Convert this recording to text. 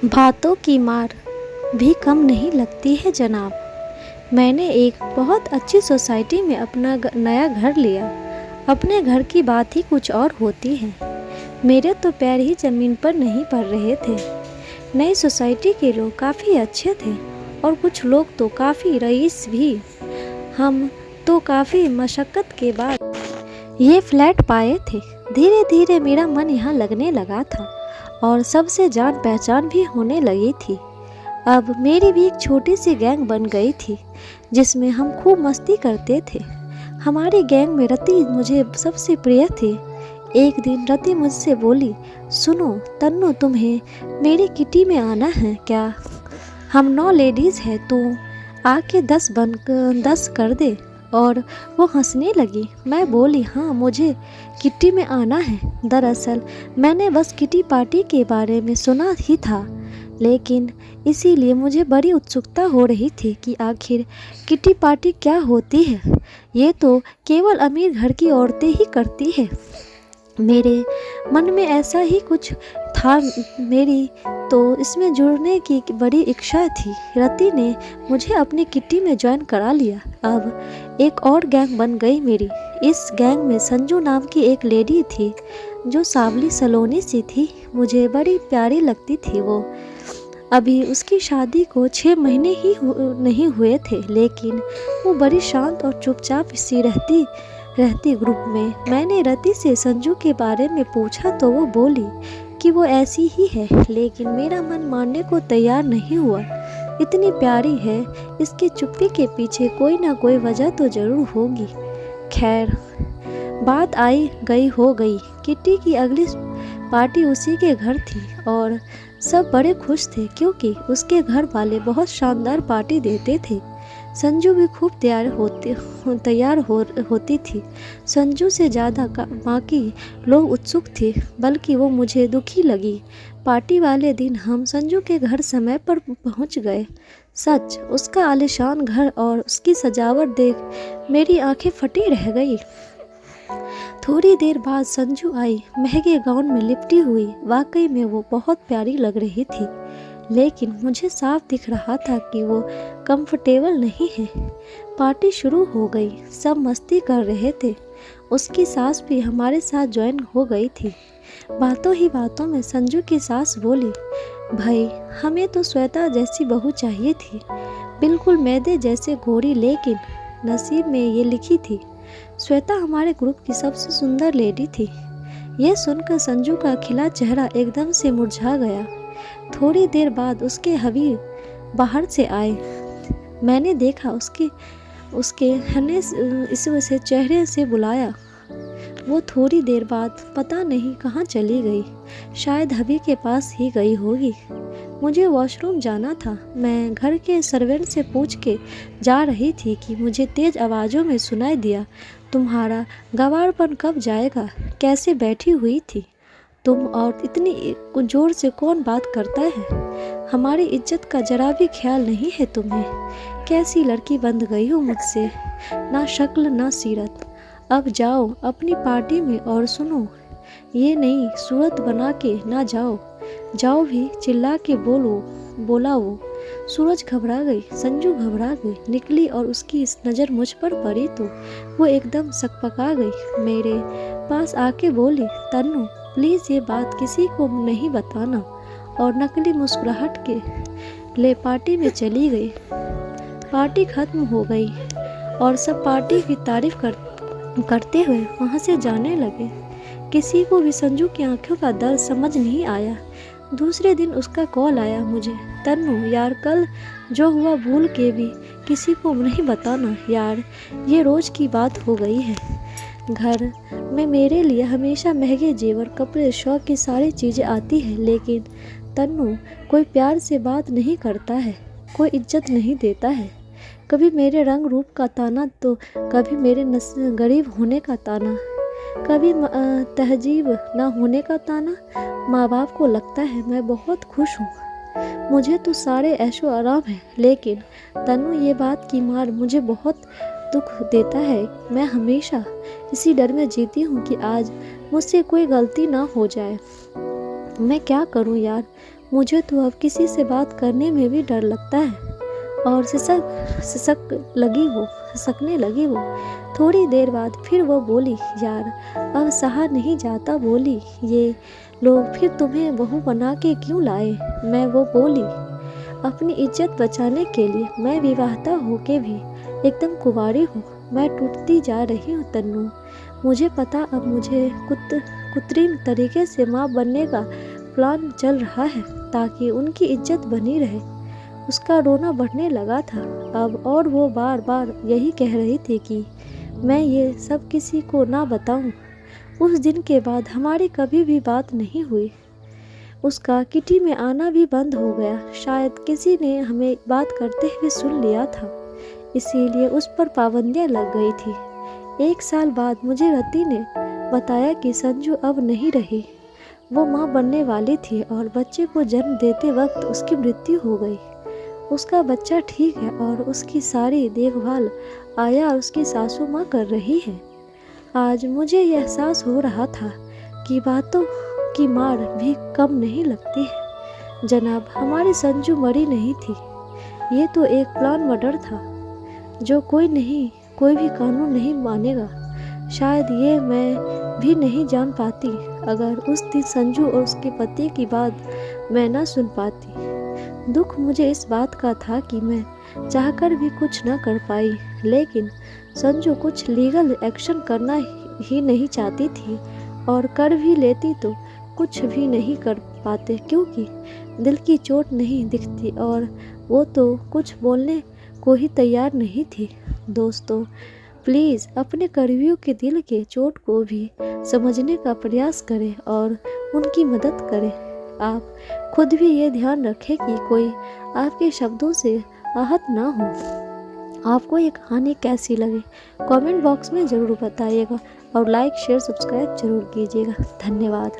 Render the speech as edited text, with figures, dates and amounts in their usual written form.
बातों की मार भी कम नहीं लगती है जनाब। मैंने एक बहुत अच्छी सोसाइटी में अपना नया घर लिया। अपने घर की बात ही कुछ और होती है। मेरे तो पैर ही ज़मीन पर नहीं पड़ रहे थे। नई सोसाइटी के लोग काफ़ी अच्छे थे और कुछ लोग तो काफ़ी रईस भी। हम तो काफ़ी मशक्क़त के बाद ये फ्लैट पाए थे। धीरे धीरे मेरा मन यहाँ लगने लगा था और सबसे जान पहचान भी होने लगी थी। अब मेरी भी एक छोटी सी गैंग बन गई थी जिसमें हम खूब मस्ती करते थे। हमारी गैंग में रति मुझे सबसे प्रिय थी। एक दिन रति मुझसे बोली, सुनो तन्नू, तुम्हें मेरी किटी में आना है क्या? हम 9 लेडीज़ हैं, तू आके 10 कर दे। और वो हंसने लगी। मैं बोली, हाँ मुझे किटी में आना है। दरअसल मैंने बस किटी पार्टी के बारे में सुना ही था, लेकिन इसीलिए मुझे बड़ी उत्सुकता हो रही थी कि आखिर किटी पार्टी क्या होती है। ये तो केवल अमीर घर की औरतें ही करती है। मेरे मन में ऐसा ही कुछ था। मेरी तो इसमें जुड़ने की बड़ी इच्छा थी। रति ने मुझे अपनी किट्टी में ज्वाइन करा लिया। अब एक और गैंग बन गई मेरी। इस गैंग में संजू नाम की एक लेडी थी जो सांवली सलोनी सी थी। मुझे बड़ी प्यारी लगती थी वो। अभी उसकी शादी को 6 महीने ही नहीं हुए थे, लेकिन वो बड़ी शांत और चुपचाप सी रहती ग्रुप में। मैंने रति से संजू के बारे में पूछा तो वो बोली कि वो ऐसी ही है, लेकिन मेरा मन मानने को तैयार नहीं हुआ। इतनी प्यारी है, इसके चुप्पी के पीछे कोई ना कोई वजह तो ज़रूर होगी। खैर, बात आई गई हो गई। किट्टी की अगली पार्टी उसी के घर थी और सब बड़े खुश थे क्योंकि उसके घर वाले बहुत शानदार पार्टी देते थे। संजू भी खूब तैयार होती थी। संजू से ज़्यादा बाकी लोग उत्सुक थे, बल्कि वो मुझे दुखी लगी। पार्टी वाले दिन हम संजू के घर समय पर पहुंच गए। सच, उसका आलीशान घर और उसकी सजावट देख मेरी आंखें फटी रह गई। थोड़ी देर बाद संजू आई, महंगे गाउन में लिपटी हुई। वाकई में वो बहुत प्यारी लग रही थी, लेकिन मुझे साफ दिख रहा था कि वो कंफर्टेबल नहीं है। पार्टी शुरू हो गई। सब मस्ती कर रहे थे। उसकी सास भी हमारे साथ ज्वाइन हो गई थी। बातों ही बातों में संजू की सास बोली, भाई हमें तो श्वेता जैसी बहू चाहिए थी, बिल्कुल मैदे जैसे गोरी, लेकिन नसीब में ये लिखी थी। श्वेता हमारे ग्रुप की सबसे सुंदर लेडी थी। यह सुनकर संजू का खिला चेहरा एकदम से मुरझा गया। थोड़ी देर बाद उसके हबीब बाहर से आए। मैंने देखा उसके हने इस चेहरे से बुलाया। वो थोड़ी देर बाद पता नहीं कहाँ चली गई। शायद हबी के पास ही गई होगी। मुझे वॉशरूम जाना था। मैं घर के सर्वेंट से पूछ के जा रही थी कि मुझे तेज़ आवाज़ों में सुनाई दिया, तुम्हारा गवारपन कब जाएगा? कैसे बैठी हुई थी तुम, और इतनी जोर से कौन बात करता है? हमारी इज्जत का जरा भी ख्याल नहीं है तुम्हें? कैसी लड़की बंध गई हो मुझसे, ना शक्ल ना सीरत। अब जाओ अपनी पार्टी में और सुनो, ये नई सूरत बना के ना जाओ भी चिल्ला के बोला वो। सूरज घबरा गई, संजू घबरा गई, निकली और उसकी नज़र मुझ पर पड़ी तो वो एकदम सकपका गई। मेरे पास आके बोली, तन्नू प्लीज़ ये बात किसी को नहीं बताना, और नकली मुस्कुराहट के ले पार्टी में चली गई। पार्टी खत्म हो गई और सब पार्टी की तारीफ करते हुए वहाँ से जाने लगे। किसी को भी संजू की आंखों का दर्द समझ नहीं आया। दूसरे दिन उसका कॉल आया मुझे, तन्नू यार कल जो हुआ भूल के भी किसी को नहीं बताना यार, ये रोज़ की बात हो गई है। घर में मेरे लिए हमेशा महंगे जेवर, कपड़े, शौक की सारी चीज़ें आती हैं, लेकिन तन्नू कोई प्यार से बात नहीं करता है, कोई इज्जत नहीं देता है। कभी मेरे रंग रूप का ताना तो कभी मेरे गरीब होने का ताना, कभी तहजीब ना होने का ताना। माँ बाप को लगता है मैं बहुत खुश हूँ, मुझे तो सारे ऐशो आराम है, लेकिन तन्नू ये बात की मार मुझे बहुत दुख देता है। मैं हमेशा इसी डर में जीती हूँ कि आज मुझसे कोई गलती ना हो जाए। मैं क्या करूं यार, मुझे तो अब किसी से बात करने में भी डर लगता है। और सिसकने लगी वो। थोड़ी देर बाद फिर वो बोली, यार अब सहा नहीं जाता बोली, ये लोग फिर तुम्हें बहू बना के क्यों लाए। मैं वो बोली, अपनी इज्जत बचाने के लिए। मैं विवाहिता होके भी एकदम कुंवारी हूँ। मैं टूटती जा रही हूँ तन्नू। मुझे पता अब मुझे कृत्रिम तरीके से माँ बनने का प्लान चल रहा है ताकि उनकी इज्जत बनी रहे। उसका रोना बढ़ने लगा था अब, और वो बार बार यही कह रही थी कि मैं ये सब किसी को ना बताऊं। उस दिन के बाद हमारी कभी भी बात नहीं हुई। उसका किटी में आना भी बंद हो गया। शायद किसी ने हमें बात करते हुए सुन लिया था, इसीलिए उस पर पाबंदियां लग गई थी। 1 साल बाद मुझे रति ने बताया कि संजू अब नहीं रही। वो माँ बनने वाली थी और बच्चे को जन्म देते वक्त उसकी मृत्यु हो गई। उसका बच्चा ठीक है और उसकी सारी देखभाल आया और उसकी सासू माँ कर रही है। आज मुझे यह एहसास हो रहा था कि बातों की मार भी कम नहीं लगती है। जनाब, हमारी संजू मरी नहीं थी। ये तो एक प्लान मर्डर था जो कोई भी कानून नहीं मानेगा। शायद ये मैं भी नहीं जान पाती अगर उस दिन संजू और उसके पति की बात मैं ना सुन पाती। दुख मुझे इस बात का था कि मैं चाहकर भी कुछ न कर पाई, लेकिन संजू कुछ लीगल एक्शन करना ही नहीं चाहती थी, और कर भी लेती तो कुछ भी नहीं कर पाते क्योंकि दिल की चोट नहीं दिखती और वो तो कुछ बोलने को ही तैयार नहीं थी। दोस्तों, प्लीज़ अपने करीबियों के दिल के चोट को भी समझने का प्रयास करें और उनकी मदद करें। आप खुद भी ये ध्यान रखें कि कोई आपके शब्दों से आहत ना हो। आपको ये कहानी कैसी लगी कमेंट बॉक्स में ज़रूर बताइएगा और लाइक शेयर सब्सक्राइब जरूर कीजिएगा। धन्यवाद।